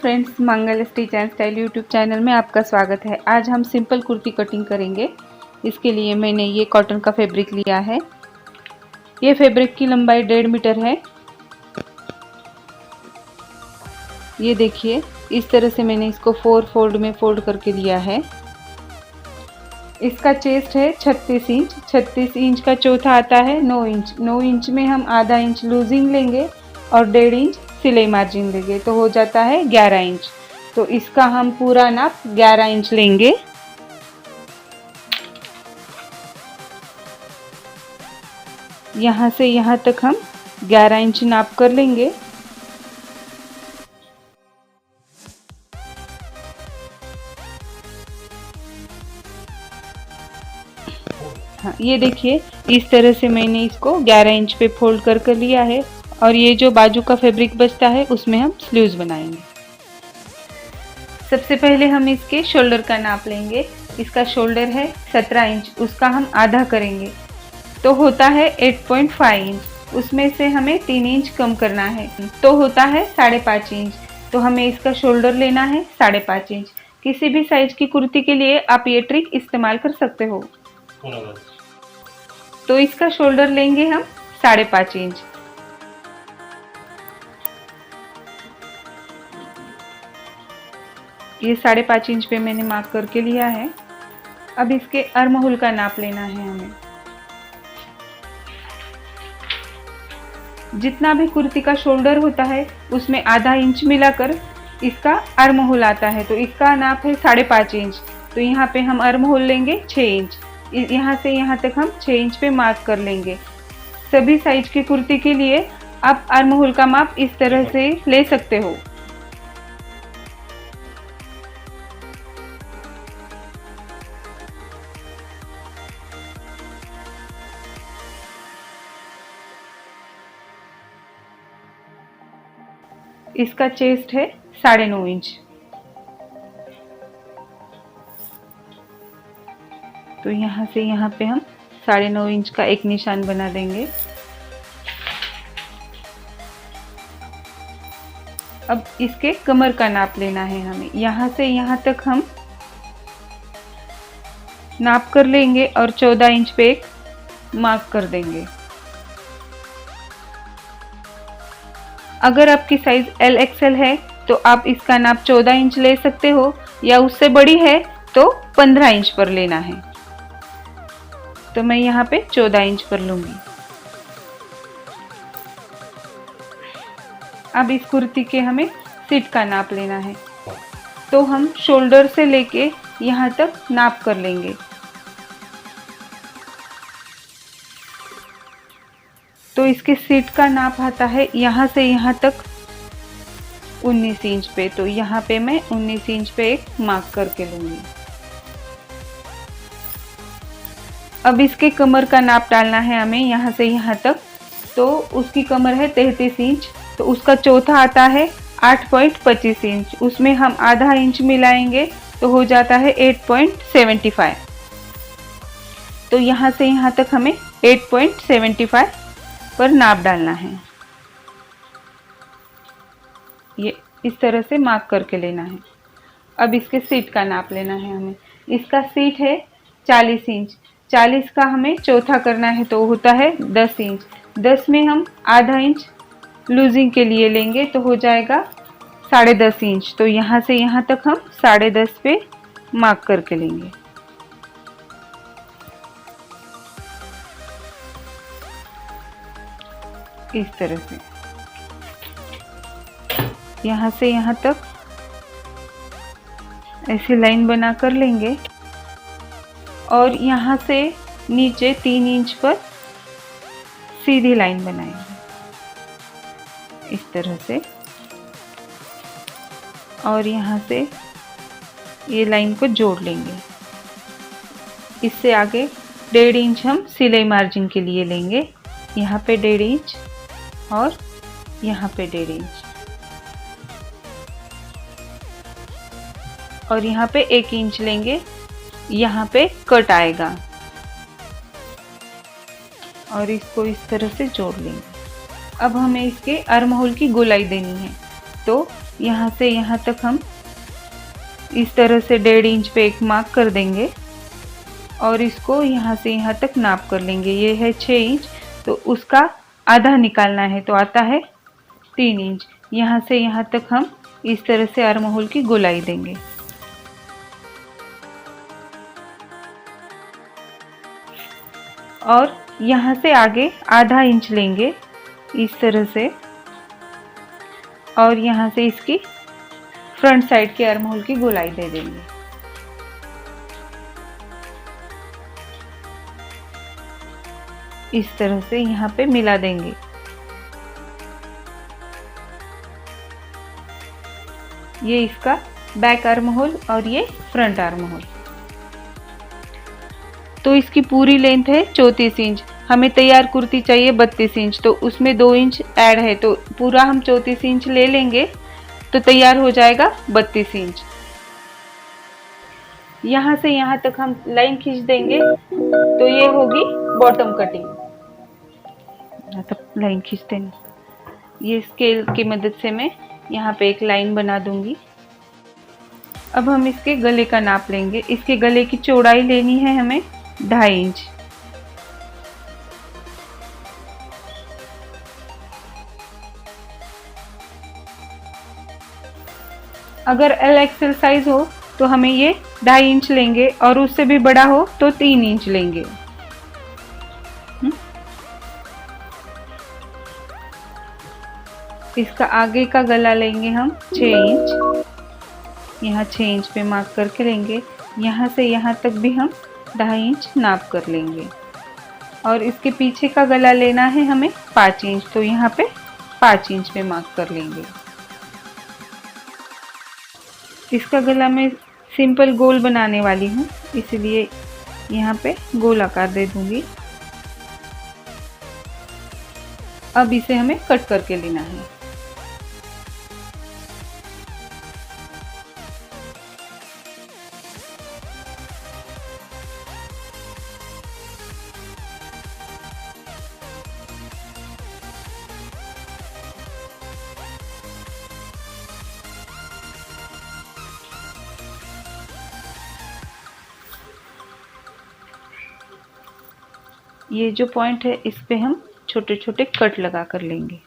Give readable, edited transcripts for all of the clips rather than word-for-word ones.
Friends, Mangal stitch and style YouTube channel में आपका स्वागत है। आज हम सिंपल कुर्ती कटिंग करेंगे। इसके लिए मैंने ये कॉटन का फैब्रिक लिया है। ये फैब्रिक की लंबाई 1.5 मीटर है। ये देखिए, इस तरह से मैंने इसको 4 फोल्ड में फोल्ड करके लिया है। इसका चेस्ट है 36 इंच। 36 इंच का चौथा आता है 9 इंच। 9 इंच में हम आधा इंच लूजिंग लेंगे और 1.5 इंच सिलाई मार्जिन लेंगे, तो हो जाता है 11 इंच। तो इसका हम पूरा नाप 11 इंच लेंगे। यहाँ से यहाँ तक हम 11 इंच नाप कर लेंगे। हाँ, ये देखिए, इस तरह से मैंने इसको 11 इंच पे फोल्ड कर लिया है। और ये जो बाजू का फैब्रिक बचता है उसमें हम स्लीव्स बनाएंगे। सबसे पहले हम इसके शोल्डर का नाप लेंगे। इसका शोल्डर है 17 इंच, उसका हम आधा करेंगे तो होता है 8.5 इंच। उसमें से हमें 3 इंच कम करना है तो होता है 5.5 इंच। तो हमें इसका शोल्डर लेना है 5.5 इंच। किसी भी साइज की कुर्ती के लिए आप ये ट्रिक इस्तेमाल कर सकते हो। तो इसका शोल्डर लेंगे हम 5.5 इंच। ये 5.5 इंच पे मैंने मार्क करके लिया है। अब इसके आर्म होल का नाप लेना है हमें। जितना भी कुर्ती का शोल्डर होता है उसमें आधा इंच मिलाकर इसका आर्म होल आता है। तो इसका नाप है 5.5 इंच। तो यहाँ पे हम आर्म होल लेंगे 6 इंच। यहाँ से यहाँ तक हम 6 इंच पे मार्क कर लेंगे। सभी साइज की कुर्ती के लिए आप आर्म होल का माप इस तरह से ले सकते हो। इसका चेस्ट है 9.5 इंच। तो यहाँ से यहाँ पे हम 9.5 इंच का एक निशान बना देंगे। अब इसके कमर का नाप लेना है हमें। यहाँ से यहाँ तक हम नाप कर लेंगे और 14 इंच पे एक मार्क कर देंगे। अगर आपकी साइज LXL है तो आप इसका नाप 14 इंच ले सकते हो, या उससे बड़ी है तो 15 इंच पर लेना है। तो मैं यहाँ पे 14 इंच पर लूंगी। अब इस कुर्ती के हमें सीट का नाप लेना है। तो हम शोल्डर से लेके यहाँ तक नाप कर लेंगे। तो इसके सीट का नाप आता है यहाँ से यहाँ तक 19 इंच पे। तो यहाँ पे मैं 19 इंच पे एक मार्क करके लूंगी। अब इसके कमर का नाप डालना है हमें यहाँ से यहाँ तक। तो उसकी कमर है 33 इंच। तो उसका चौथा आता है 8.25 इंच। उसमें हम आधा इंच मिलाएंगे तो हो जाता है 8.75। तो यहाँ से यहाँ तक हमें 8.75 पर नाप डालना है। ये इस तरह से मार्क करके लेना है। अब इसके सीट का नाप लेना है हमें। इसका सीट है 40 इंच। 40 का हमें चौथा करना है तो होता है 10 इंच। 10 में हम आधा इंच लूजिंग के लिए लेंगे तो हो जाएगा 10.5 इंच। तो यहाँ से यहाँ तक हम 10.5 पे मार्क करके लेंगे। इस तरह से यहाँ से यहाँ तक ऐसे लाइन बना कर लेंगे और यहाँ से नीचे 3 इंच पर सीधी लाइन बनाएंगे इस तरह से। और यहाँ से ये लाइन को जोड़ लेंगे। इससे आगे 1.5 इंच हम सिलाई मार्जिन के लिए लेंगे। यहाँ पे 1.5 इंच और यहाँ पे 1.5 इंच और यहाँ पे 1 इंच लेंगे। यहाँ पे कट आएगा और इसको इस तरह से जोड़ लेंगे। अब हमें इसके आर्म होल की गोलाई देनी है। तो यहाँ से यहाँ तक हम इस तरह से 1.5 इंच पे एक मार्क कर देंगे और इसको यहाँ से यहाँ तक नाप कर लेंगे। ये है 6 इंच, तो उसका आधा निकालना है, तो आता है 3 इंच। यहाँ से यहाँ तक हम इस तरह से आर्म होल की गोलाई देंगे और यहाँ से आगे आधा इंच लेंगे इस तरह से और यहाँ से इसकी फ्रंट साइड के आर्म होल की गोलाई दे देंगे। इस तरह से यहाँ पे मिला देंगे। ये इसका बैक आर्म होल और ये फ्रंट आर्म होल। तो इसकी पूरी लेंथ है 34 इंच। हमें तैयार कुर्ती चाहिए 32 इंच, तो उसमें 2 इंच ऐड है, तो पूरा हम 34 इंच ले लेंगे तो तैयार हो जाएगा 32 इंच। यहाँ से यहाँ तक हम लाइन खींच देंगे तो ये होगी बॉटम कटिंग। तब लाइन खींचते नहीं, ये स्केल की मदद से मैं यहाँ पे एक लाइन बना दूंगी। अब हम इसके गले का नाप लेंगे। इसके गले की चौड़ाई लेनी है हमें 2.5 इंच। अगर एल एक्सएल साइज हो तो हमें ये 2.5 इंच लेंगे और उससे भी बड़ा हो तो 3 इंच लेंगे। इसका आगे का गला लेंगे हम 6 इंच। यहाँ 6 इंच पे मार्क करके लेंगे। यहाँ से यहाँ तक भी हम 2.5 इंच नाप कर लेंगे और इसके पीछे का गला लेना है हमें 5 इंच, तो यहाँ पे 5 इंच पे मार्क कर लेंगे। इसका गला मैं सिंपल गोल बनाने वाली हूँ, इसलिए यहाँ पे गोल आकार दे दूंगी। अब इसे हमें कट करके लेना है। ये जो पॉइंट है इस पे हम छोटे छोटे कट लगा कर लेंगे।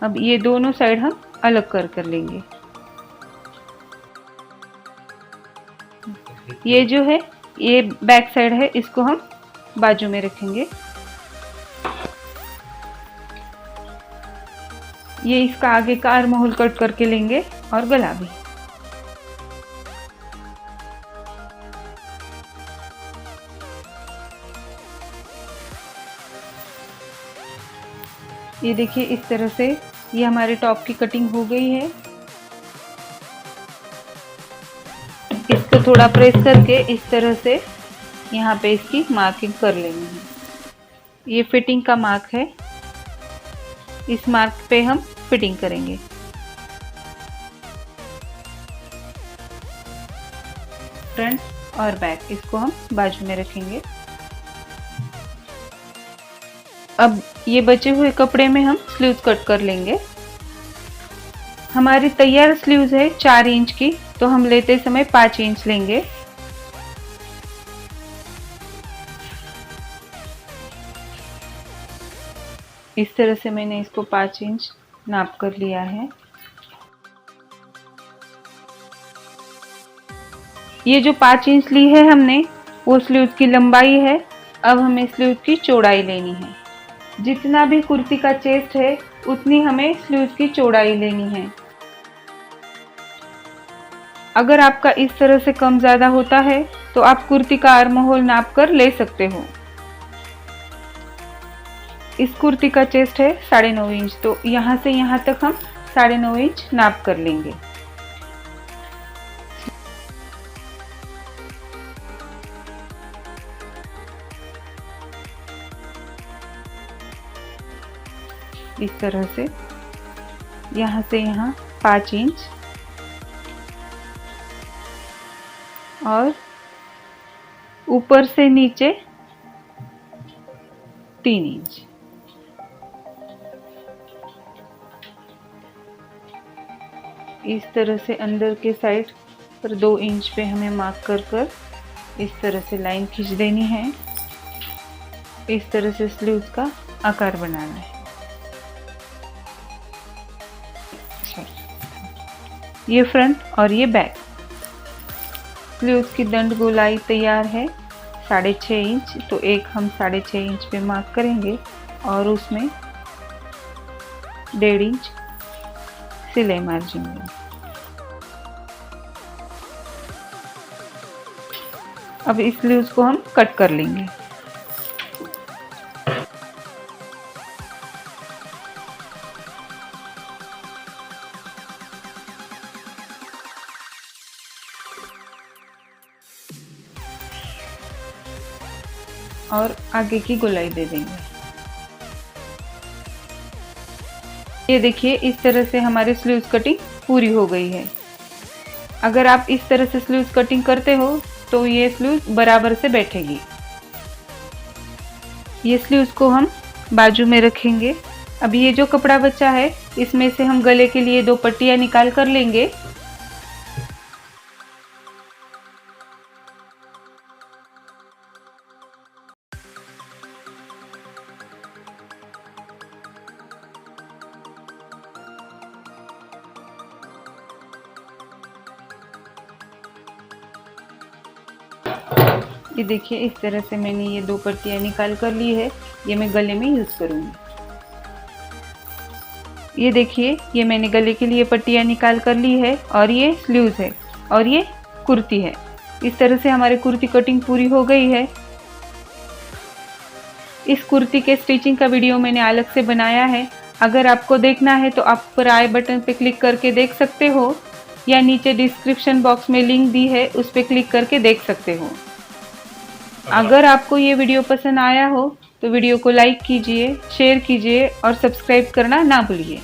अब ये दोनों साइड हम अलग कर लेंगे। ये जो है ये बैक साइड है, इसको हम बाजू में रखेंगे। ये इसका आगे का आर्म होल कट करके लेंगे और गला भी। ये देखिए इस तरह से ये हमारे टॉप की कटिंग हो गई है। इसको थोड़ा प्रेस करके इस तरह से यहाँ पे इसकी मार्किंग कर लेनी है। ये फिटिंग का मार्क है, इस मार्क पे हम फिटिंग करेंगे। फ्रंट और बैक इसको हम बाजू में रखेंगे। अब ये बचे हुए कपड़े में हम स्लीव्स कट कर लेंगे। हमारी तैयार स्लीव्स है 4 इंच की, तो हम लेते समय 5 इंच लेंगे। इस तरह से मैंने इसको 5 इंच नाप कर लिया है। ये जो 5 इंच ली है हमने वो स्लीव्स की लंबाई है। अब हमें स्लीव्स की चौड़ाई लेनी है। जितना भी कुर्ती का चेस्ट है उतनी हमें स्लीव्स की चौड़ाई लेनी है। अगर आपका इस तरह से कम ज़्यादा होता है तो आप कुर्ती का आर्म होल नाप कर ले सकते हो। इस कुर्ती का चेस्ट है 9.5 इंच, तो यहाँ से यहाँ तक हम 9.5 इंच नाप कर लेंगे। इस तरह से यहाँ से यहाँ 5 इंच और ऊपर से नीचे 3 इंच। इस तरह से अंदर के साइड पर 2 इंच पे हमें मार्क कर कर इस तरह से लाइन खींच देनी है। इस तरह से स्लीव्स का आकार बनाना है। ये फ्रंट और ये बैक। स्लीव्स की दंड गोलाई तैयार है 6.5 इंच, तो एक हम 6.5 इंच पे मार्क करेंगे और उसमें 1.5 इंच सिलाई मार्जिन लेंगे। अब इस स्लीव्स को हम कट कर लेंगे। और आगे की गोलाई दे देंगे। ये देखिए इस तरह से हमारी स्लीव्स कटिंग पूरी हो गई है। अगर आप इस तरह से स्लीव्स कटिंग करते हो तो ये स्लीव्स बराबर से बैठेगी। ये स्लीव्स को हम बाजू में रखेंगे। अब ये जो कपड़ा बचा है इसमें से हम गले के लिए 2 पट्टियां निकाल कर लेंगे। ये देखिए इस तरह से मैंने ये 2 पट्टियां निकाल कर ली है। ये मैं गले में यूज़ करूँगी। ये देखिए ये मैंने गले के लिए पट्टियां निकाल कर ली है और ये स्लीव्स है और ये कुर्ती है। इस तरह से हमारी कुर्ती कटिंग पूरी हो गई है। इस कुर्ती के स्टिचिंग का वीडियो मैंने अलग से बनाया है। अगर आपको देखना है तो आप ऊपर आई बटन पे क्लिक करके देख सकते हो या नीचे डिस्क्रिप्शन बॉक्स में लिंक दी है उस पर क्लिक करके देख सकते हो। अगर आपको ये वीडियो पसंद आया हो तो वीडियो को लाइक कीजिए, शेयर कीजिए और सब्सक्राइब करना ना भूलिए।